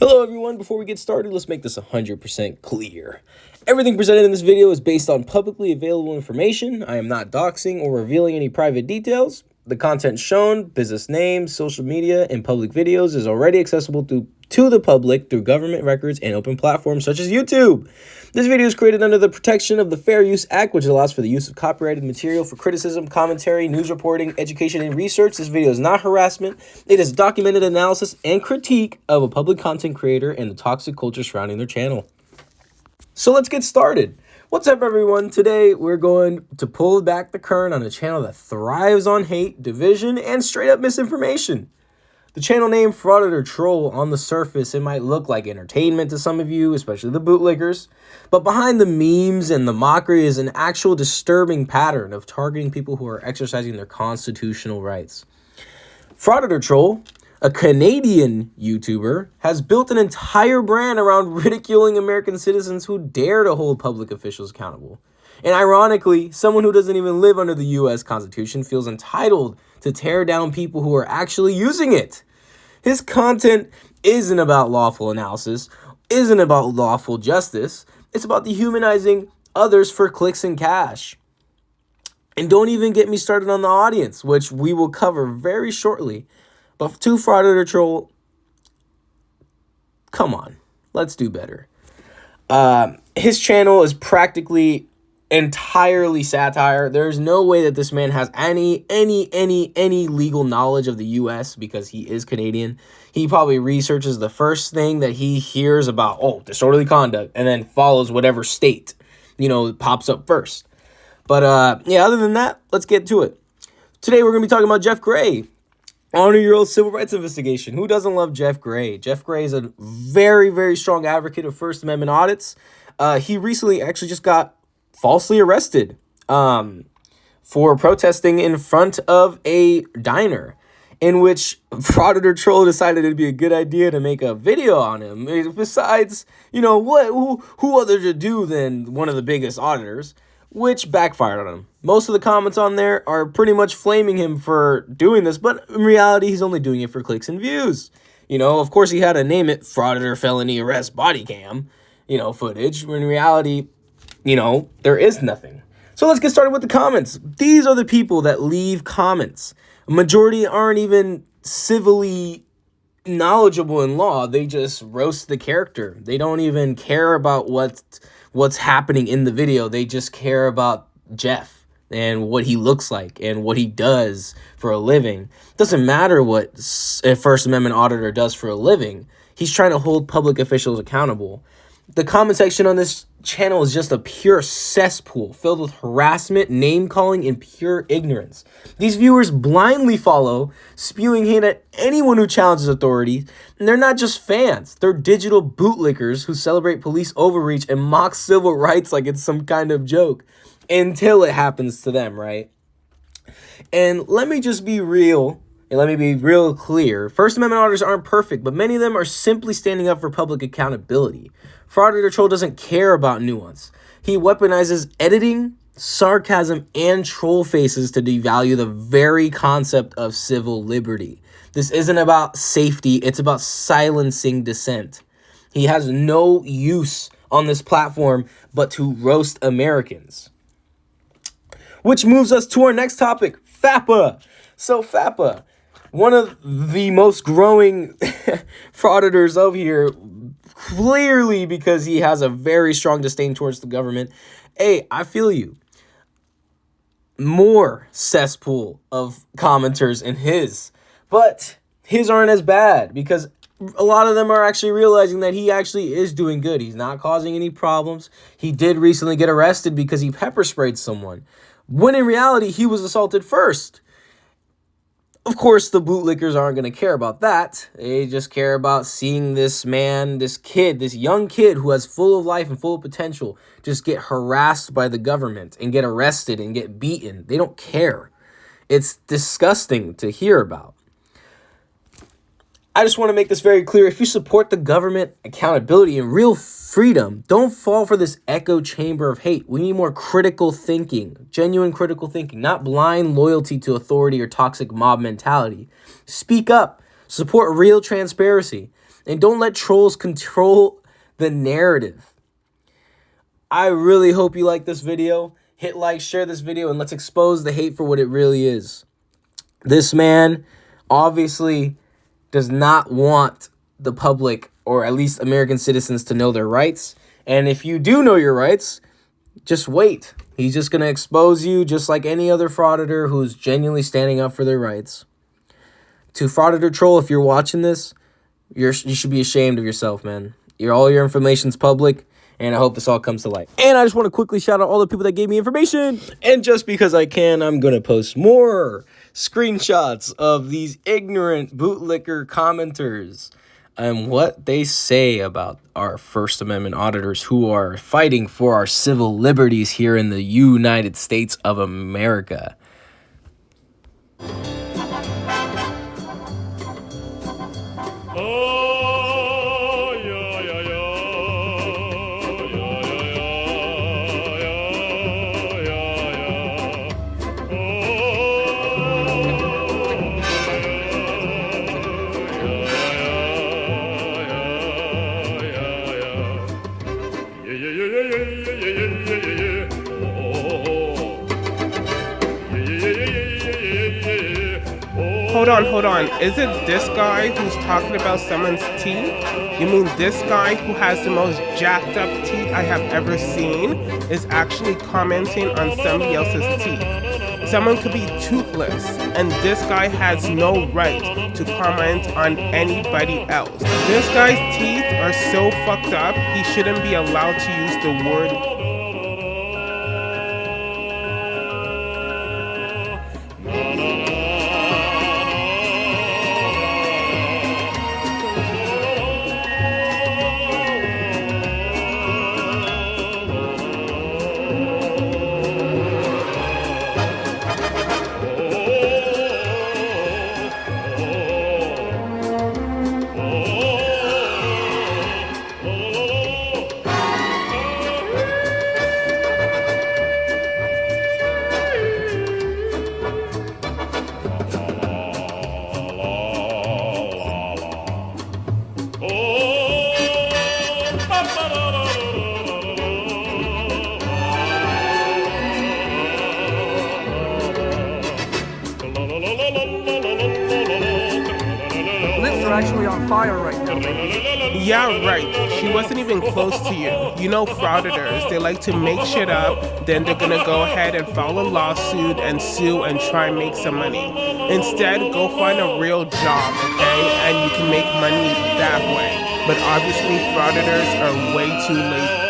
Hello everyone, before we get started, let's make this 100% clear. Everything presented in this video is based on publicly available information. I am not doxing or revealing any private details. The content shown, business names, social media, and public videos is already accessible to the public through government records and open platforms such as YouTube. This video is created under the protection of the Fair Use Act, which allows for the use of copyrighted material for criticism, commentary, news reporting, education, and research. This video is not harassment. It is documented analysis and critique of a public content creator and the toxic culture surrounding their channel. So let's get started. What's up, everyone? Today, we're going to pull back the curtain on a channel that thrives on hate, division, and straight-up misinformation. The channel name Frauditor Troll, on the surface, it might look like entertainment to some of you, especially the bootlickers. But behind the memes and the mockery is an actual disturbing pattern of targeting people who are exercising their constitutional rights. Frauditor Troll, a Canadian YouTuber, has built an entire brand around ridiculing American citizens who dare to hold public officials accountable. And ironically, someone who doesn't even live under the U.S. Constitution feels entitled to tear down people who are actually using it. His content isn't about lawful analysis, isn't about lawful justice. It's about dehumanizing others for clicks and cash. And don't even get me started on the audience, which we will cover very shortly. But to Frauditor Troll, come on, let's do better. His channel is practically entirely satire. There's no way that this man has any legal knowledge of the U.S. because he is Canadian. He probably researches the first thing that he hears about, disorderly conduct, and then follows whatever state, pops up first. But other than that, let's get to it. Today we're going to be talking about Jeff Gray. Honor your old civil rights investigation. Who doesn't love Jeff Gray? Jeff Gray is a very, very strong advocate of First Amendment audits. He recently actually just got falsely arrested for protesting in front of a diner, in which Frauditor Troll decided it'd be a good idea to make a video on him. Besides, who other to do than one of the biggest auditors, which backfired on him. Most of the comments on there are pretty much flaming him for doing this, but in reality, he's only doing it for clicks and views. Of course, he had to name it Frauditor Felony Arrest Body Cam, footage, when in reality, there is nothing. So let's get started with the comments. These are the people that leave comments. A majority aren't even civilly knowledgeable in law. They just roast the character. They don't even care about what's happening in the video. They just care about Jeff and what he looks like and what he does for a living. Doesn't matter what a First Amendment auditor does for a living. He's trying to hold public officials accountable. The comment section on this channel is just a pure cesspool filled with harassment, name-calling, and pure ignorance. These viewers blindly follow, spewing hate at anyone who challenges authority. And they're not just fans. They're digital bootlickers who celebrate police overreach and mock civil rights like it's some kind of joke. Until it happens to them, right? And let me just be real. And let me be real clear. First Amendment auditors aren't perfect, but many of them are simply standing up for public accountability. Frauditor Troll doesn't care about nuance. He weaponizes editing, sarcasm, and troll faces to devalue the very concept of civil liberty. This isn't about safety, it's about silencing dissent. He has no use on this platform but to roast Americans. Which moves us to our next topic, FAPA. So FAPA, one of the most growing frauditors of here, clearly because he has a very strong disdain towards the government. Hey, I feel you. More cesspool of commenters in his, but his aren't as bad because a lot of them are actually realizing that he actually is doing good. He's not causing any problems. He did recently get arrested because he pepper sprayed someone, when in reality, he was assaulted first. Of course, the bootlickers aren't going to care about that. They just care about seeing this man, this young kid who has full of life and full of potential, just get harassed by the government and get arrested and get beaten. They don't care. It's disgusting to hear about. I just want to make this very clear. If you support the government, accountability, and real freedom, don't fall for this echo chamber of hate. We need more critical thinking, genuine critical thinking, not blind loyalty to authority or toxic mob mentality. Speak up. Support real transparency. And don't let trolls control the narrative. I really hope you like this video. Hit like, share this video, and let's expose the hate for what it really is. This man obviously does not want the public, or at least American citizens, to know their rights. And if you do know your rights, just wait. He's just going to expose you just like any other frauditor who's genuinely standing up for their rights. To Frauditor Troll, if you're watching this, you should be ashamed of yourself, man. All your information's public. And I hope this all comes to light. And I just want to quickly shout out all the people that gave me information. And just because I can, I'm going to post more screenshots of these ignorant bootlicker commenters and what they say about our First Amendment auditors who are fighting for our civil liberties here in the United States of America. Hold on. Is it this guy who's talking about someone's teeth? You mean this guy who has the most jacked up teeth I have ever seen is actually commenting on somebody else's teeth? Someone could be toothless, and this guy has no right to comment on anybody else. This guy's teeth are so fucked up, he shouldn't be allowed to use the word actually on fire right now, baby. Yeah, right. She wasn't even close to you. You know frauditors, they like to make shit up, then they're gonna go ahead and file a lawsuit and sue and try and make some money. Instead, go find a real job, okay? And you can make money that way. But obviously, frauditors are way too late.